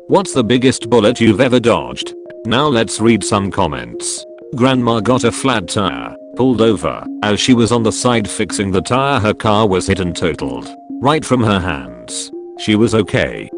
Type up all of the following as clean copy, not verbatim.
What's the biggest bullet you've ever dodged? Now let's read some comments. Grandma got a flat tire, pulled over. As she was on the side fixing the tire, her car was hit and totaled. Right from her hands. She was okay.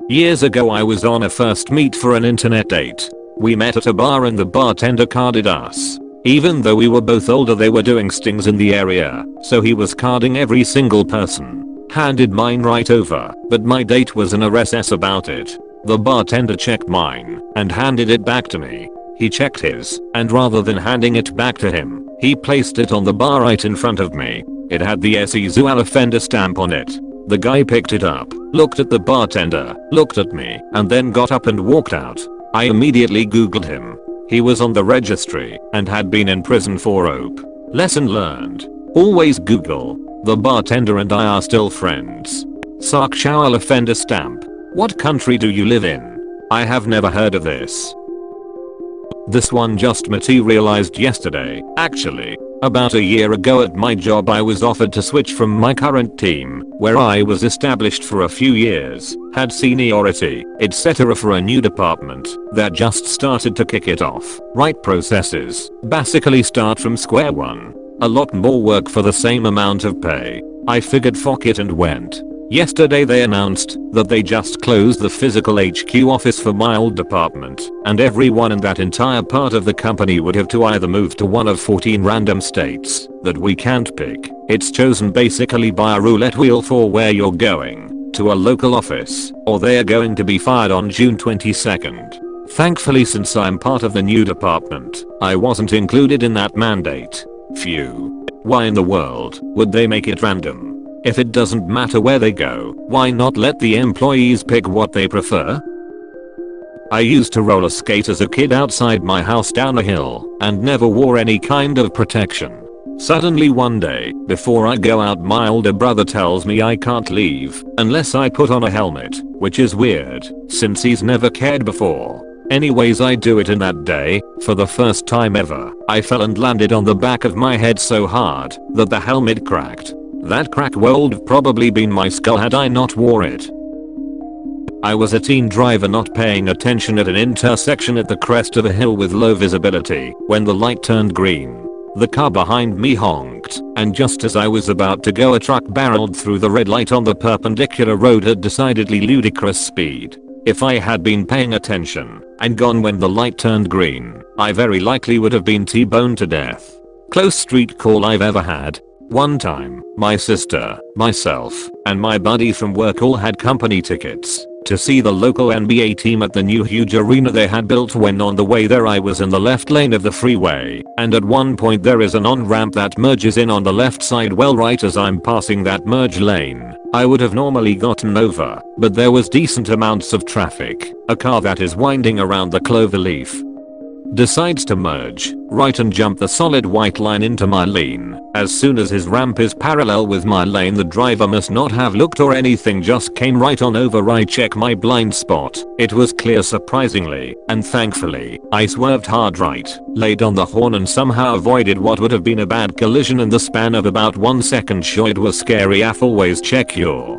Years ago I was on a first meet for an internet date. We met at a bar and the bartender carded us. Even though we were both older, they were doing stings in the area, so he was carding every single person. Handed mine right over, but my date was in a RSS about it. The bartender checked mine and handed it back to me. He checked his, and rather than handing it back to him, he placed it on the bar right in front of me. It had the SEZUAL offender stamp on it. The guy picked it up, looked at the bartender, looked at me, and then got up and walked out. I immediately googled him. He was on the registry and had been in prison for OP. Lesson learned. Always Google. The bartender and I are still friends. SEZUAL offender stamp. What country do you live in? I have never heard of this. This one just materialized yesterday, actually. About a year ago at my job I was offered to switch from my current team, where I was established for a few years, had seniority, etc. for a new department that just started to kick it off. Right processes. Basically start from square one. A lot more work for the same amount of pay. I figured fuck it and went. Yesterday they announced that they just closed the physical HQ office for my old department, and everyone in that entire part of the company would have to either move to one of 14 random states that we can't pick. It's chosen basically by a roulette wheel for where you're going, to a local office, or they're going to be fired on June 22nd. Thankfully, since I'm part of the new department, I wasn't included in that mandate. Phew. Why in the world would they make it random? If it doesn't matter where they go, why not let the employees pick what they prefer? I used to roller skate as a kid outside my house down a hill and never wore any kind of protection. Suddenly one day, before I go out, my older brother tells me I can't leave unless I put on a helmet, which is weird since he's never cared before. Anyways, I do it, and that day, for the first time ever, I fell and landed on the back of my head so hard that the helmet cracked. That crack would have probably been my skull had I not wore it. I was a teen driver not paying attention at an intersection at the crest of a hill with low visibility when the light turned green. The car behind me honked, and just as I was about to go, a truck barreled through the red light on the perpendicular road at decidedly ludicrous speed. If I had been paying attention and gone when the light turned green, I very likely would have been T-boned to death. Close street call I've ever had. One time, my sister, myself, and my buddy from work all had company tickets to see the local NBA team at the new huge arena they had built. When on the way there I was in the left lane of the freeway, and at one point there is an on-ramp that merges in on the left side. Well, right as I'm passing that merge lane, I would have normally gotten over, but there was decent amounts of traffic. A car that is winding around the cloverleaf decides to merge right and jump the solid white line into my lane. As soon as his ramp is parallel with my lane, the driver must not have looked or anything, just came right on over. I check my blind spot. It was clear, surprisingly, and thankfully, I swerved hard right, laid on the horn, and somehow avoided what would have been a bad collision in the span of about 1 second. Sure, it was scary AF. Always check your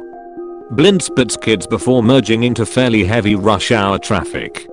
blind spots, kids, before merging into fairly heavy rush hour traffic.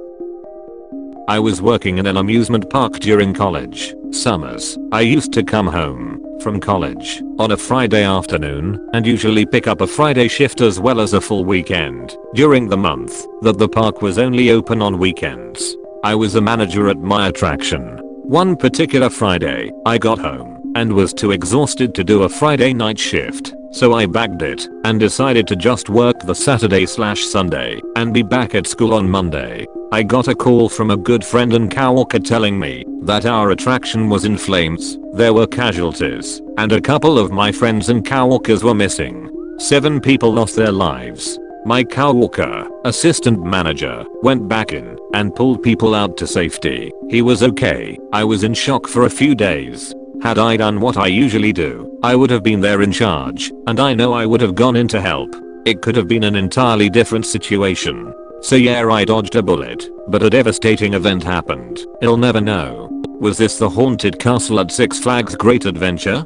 I was working in an amusement park during college summers. I used to come home from college on a Friday afternoon and usually pick up a Friday shift as well as a full weekend during the month that the park was only open on weekends. I was a manager at my attraction. One particular Friday, I got home and was too exhausted to do a Friday night shift, so I bagged it and decided to just work the Saturday/Sunday and be back at school on Monday. I got a call from a good friend and coworker telling me that our attraction was in flames, there were casualties, and a couple of my friends and coworkers were missing. 7 people lost their lives. My coworker, assistant manager, went back in and pulled people out to safety. He was okay. I was in shock for a few days. Had I done what I usually do, I would have been there in charge, and I know I would have gone in to help. It could have been an entirely different situation. So yeah, I dodged a bullet, but a devastating event happened. I'll never know. Was this the haunted castle at Six Flags Great Adventure?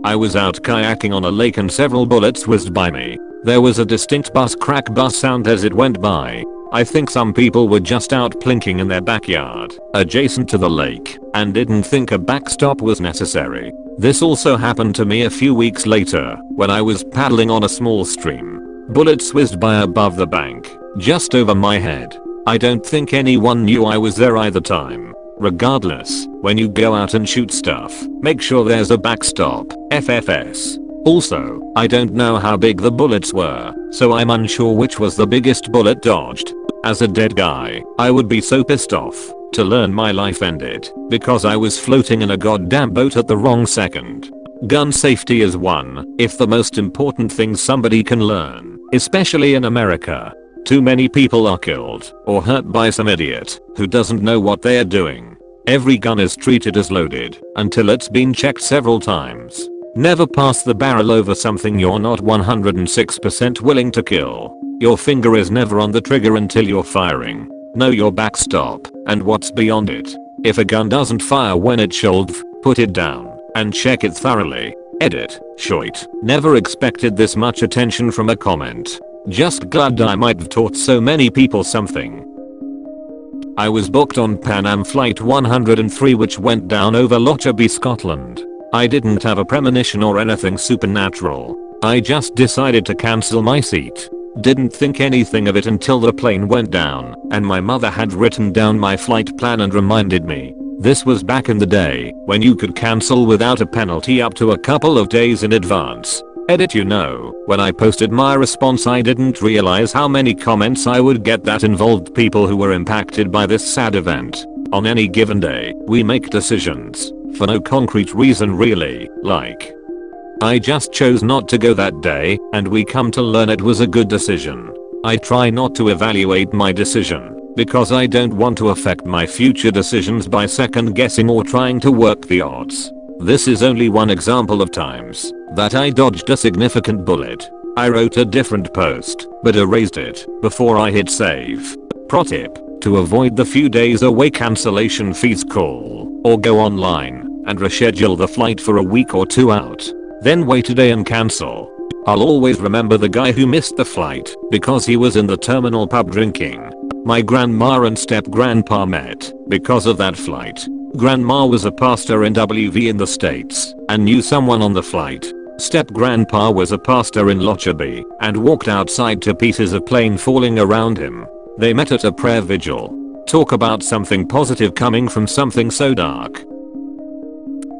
I was out kayaking on a lake and several bullets whizzed by me. There was a distinct crack bus sound as it went by. I think some people were just out plinking in their backyard, adjacent to the lake, and didn't think a backstop was necessary. This also happened to me a few weeks later, when I was paddling on a small stream. Bullets whizzed by above the bank, just over my head. I don't think anyone knew I was there either time. Regardless, when you go out and shoot stuff, make sure there's a backstop, FFS. Also, I don't know how big the bullets were, so I'm unsure which was the biggest bullet dodged. As a dead guy, I would be so pissed off to learn my life ended because I was floating in a goddamn boat at the wrong second. Gun safety is one, if the most important thing somebody can learn, especially in America. Too many people are killed or hurt by some idiot who doesn't know what they are doing. Every gun is treated as loaded until it's been checked several times. Never pass the barrel over something you're not 106% willing to kill. Your finger is never on the trigger until you're firing. Know your backstop and what's beyond it. If a gun doesn't fire when it should, put it down and check it thoroughly. Edit. Shoit. Never expected this much attention from a comment. Just glad I might have taught so many people something. I was booked on Pan Am Flight 103 which went down over Lockerbie, Scotland. I didn't have a premonition or anything supernatural. I just decided to cancel my seat. Didn't think anything of it until the plane went down and my mother had written down my flight plan and reminded me. This was back in the day when you could cancel without a penalty up to a couple of days in advance. Edit. When I posted my response I didn't realize how many comments I would get that involved people who were impacted by this sad event. On any given day, we make decisions for no concrete reason really, like I just chose not to go that day and we come to learn it was a good decision. I try not to evaluate my decision because I don't want to affect my future decisions by second guessing or trying to work the odds. This is only one example of times that I dodged a significant bullet. I wrote a different post but erased it before I hit save. Pro tip: to avoid the few days away cancellation fees, call or go online and reschedule the flight for a week or two out. Then wait a day and cancel. I'll always remember the guy who missed the flight because he was in the terminal pub drinking. My grandma and step-grandpa met because of that flight. Grandma was a pastor in WV in the States and knew someone on the flight. Step-grandpa was a pastor in Lockerbie and walked outside to pieces of plane falling around him. They met at a prayer vigil. Talk about something positive coming from something so dark.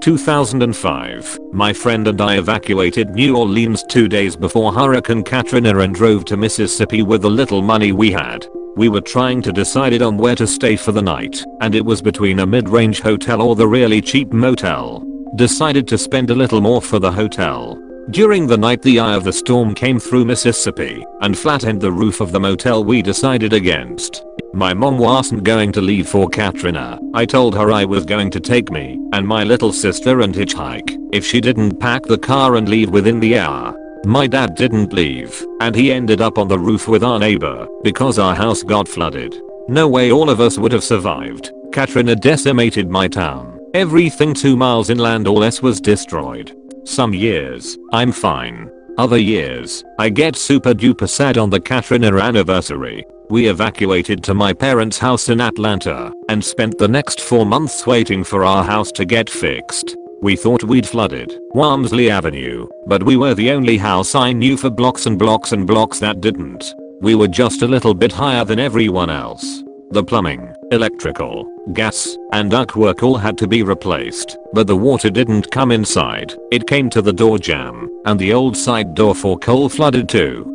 2005, my friend and I evacuated New Orleans 2 days before Hurricane Katrina and drove to Mississippi with the little money we had. We were trying to decide on where to stay for the night, and it was between a mid-range hotel or the really cheap motel. Decided to spend a little more for the hotel. During the night the eye of the storm came through Mississippi and flattened the roof of the motel we decided against. My mom wasn't going to leave for Katrina. I told her I was going to take me and my little sister and hitchhike if she didn't pack the car and leave within the hour. My dad didn't leave and he ended up on the roof with our neighbor because our house got flooded. No way all of us would have survived. Katrina decimated my town. Everything 2 miles inland or less was destroyed. Some years, I'm fine. Other years, I get super duper sad on the Katrina anniversary. We evacuated to my parents' house in Atlanta and spent the next 4 months waiting for our house to get fixed. We thought we'd flooded Walmsley Avenue, but we were the only house I knew for blocks and blocks and blocks that didn't. We were just a little bit higher than everyone else. The plumbing, electrical, gas, and ductwork all had to be replaced, but the water didn't come inside. It came to the door jamb, and the old side door for coal flooded too.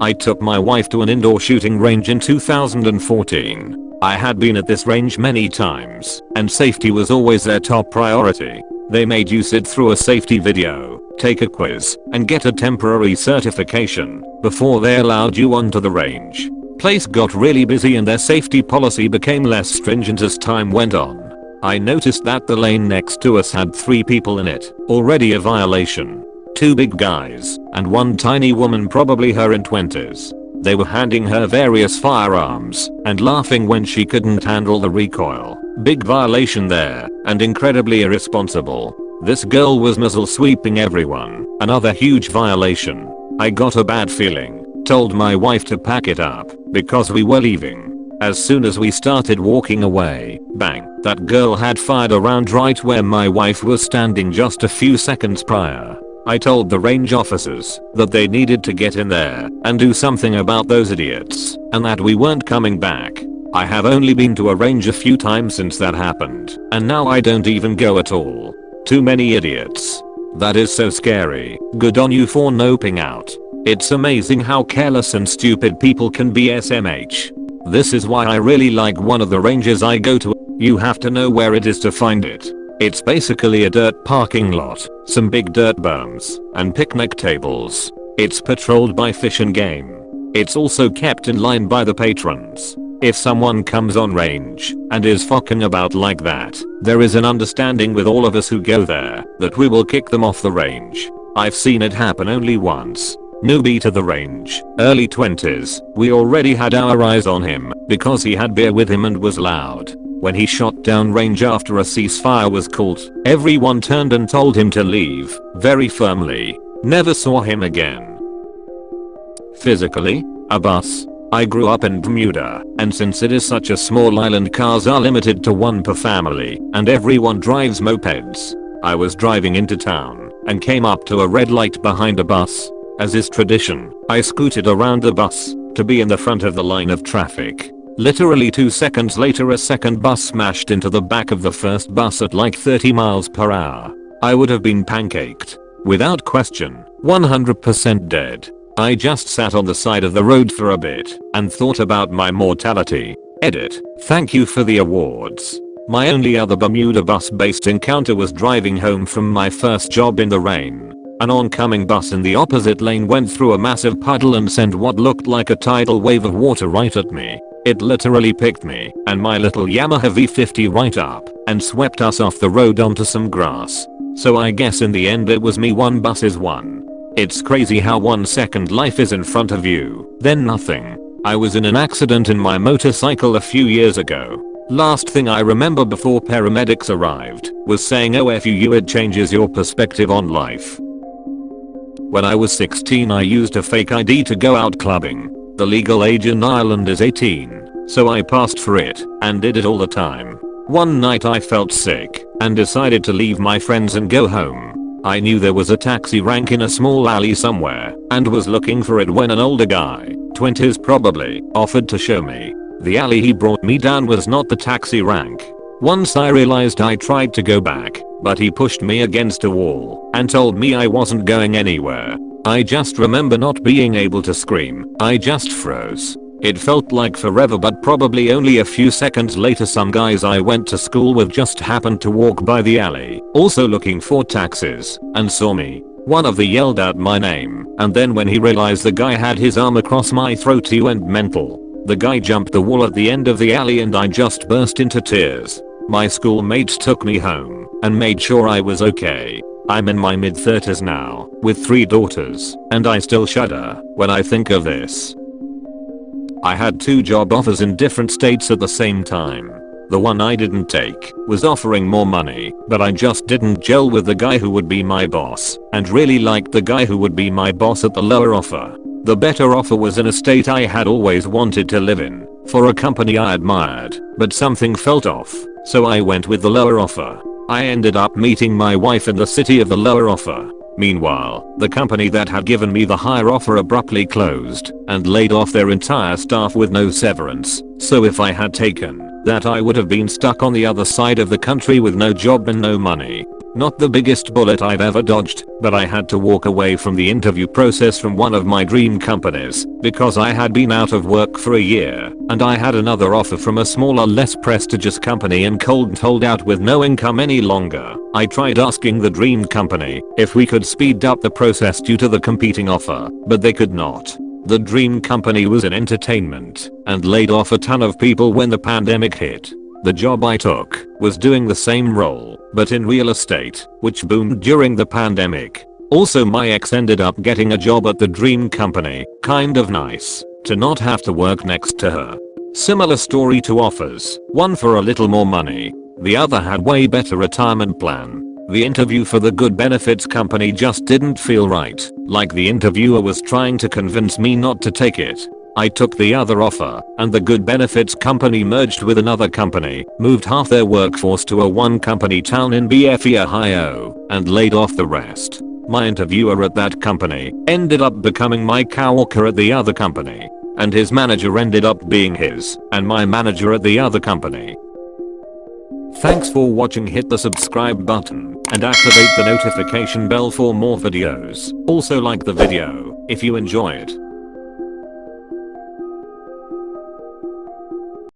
I took my wife to an indoor shooting range in 2014. I had been at this range many times, and safety was always their top priority. They made you sit through a safety video, take a quiz, and get a temporary certification before they allowed you onto the range. Place got really busy and their safety policy became less stringent as time went on. I noticed that the lane next to us had 3 people in it, already a violation. 2 big guys and 1 tiny woman, probably her in 20s. They were handing her various firearms and laughing when she couldn't handle the recoil. Big violation there and incredibly irresponsible. This girl was muzzle sweeping everyone. Another huge violation. I got a bad feeling, told my wife to pack it up because we were leaving. As soon as we started walking away, bang, that girl had fired a round right where my wife was standing just a few seconds prior. I told the range officers that they needed to get in there and do something about those idiots and that we weren't coming back. I have only been to a range a few times since that happened, and now I don't even go at all. Too many idiots. That is so scary. Good on you for noping out. It's amazing how careless and stupid people can be SMH. This is why I really like one of the ranges I go to. You have to know where it is to find it. It's basically a dirt parking lot, some big dirt berms, and picnic tables. It's patrolled by Fish and Game. It's also kept in line by the patrons. If someone comes on range and is fucking about like that, there is an understanding with all of us who go there that we will kick them off the range. I've seen it happen only once. Newbie to the range, early 20s, we already had our eyes on him because he had beer with him and was loud. When he shot down range after a ceasefire was called, everyone turned and told him to leave, very firmly. Never saw him again. Physically, a bus. I grew up in Bermuda, and since it is such a small island, cars are limited to one per family, and everyone drives mopeds. I was driving into town, and came up to a red light behind a bus. As is tradition, I scooted around the bus, to be in the front of the line of traffic. Literally 2 seconds later a second bus smashed into the back of the first bus at like 30 miles per hour. I would have been pancaked. Without question, 100% dead. I just sat on the side of the road for a bit and thought about my mortality. Edit. Thank you for the awards. My only other Bermuda bus-based encounter was driving home from my first job in the rain. An oncoming bus in the opposite lane went through a massive puddle and sent what looked like a tidal wave of water right at me. It literally picked me and my little Yamaha V50 right up and swept us off the road onto some grass. So I guess in the end it was me. One bus is one. It's crazy how 1 second life is in front of you, then nothing. I was in an accident in my motorcycle a few years ago. Last thing I remember before paramedics arrived was saying oh F you, it changes your perspective on life. When I was 16 I used a fake ID to go out clubbing. The legal age in Ireland is 18, so I passed for it and did it all the time. One night I felt sick and decided to leave my friends and go home. I knew there was a taxi rank in a small alley somewhere and was looking for it when an older guy, 20s probably, offered to show me. The alley he brought me down was not the taxi rank. Once I realized I tried to go back, but he pushed me against a wall and told me I wasn't going anywhere. I just remember not being able to scream. I just froze. It felt like forever, but probably only a few seconds later some guys I went to school with just happened to walk by the alley, also looking for taxis, and saw me. One of them yelled out my name, and then when he realized the guy had his arm across my throat he went mental. The guy jumped the wall at the end of the alley and I just burst into tears. My schoolmates took me home and made sure I was okay. I'm in my mid-30s now, with 3 daughters, and I still shudder when I think of this. I had 2 job offers in different states at the same time. The one I didn't take was offering more money, but I just didn't gel with the guy who would be my boss, and really liked the guy who would be my boss at the lower offer. The better offer was in a state I had always wanted to live in, for a company I admired, but something felt off, so I went with the lower offer. I ended up meeting my wife in the city of the lower offer. Meanwhile, the company that had given me the higher offer abruptly closed and laid off their entire staff with no severance, so if I had taken that I would have been stuck on the other side of the country with no job and no money. Not the biggest bullet I've ever dodged, but I had to walk away from the interview process from one of my dream companies because I had been out of work for a year and I had another offer from a smaller, less prestigious company and cold told out with no income any longer. I tried asking the dream company if we could speed up the process due to the competing offer, but they could not. The dream company was in entertainment and laid off a ton of people when the pandemic hit. The job I took was doing the same role, but in real estate, which boomed during the pandemic. Also my ex ended up getting a job at the dream company, kind of nice, to not have to work next to her. Similar story to offers, one for a little more money, the other had way better retirement plan. The interview for the good benefits company just didn't feel right, like the interviewer was trying to convince me not to take it. I took the other offer, and the good benefits company merged with another company, moved half their workforce to a one company town in BFE, Ohio, and laid off the rest. My interviewer at that company ended up becoming my coworker at the other company, and his manager ended up being his and my manager at the other company. Thanks for watching. Hit the subscribe button and activate the notification bell for more videos. Also like the video if you enjoy it.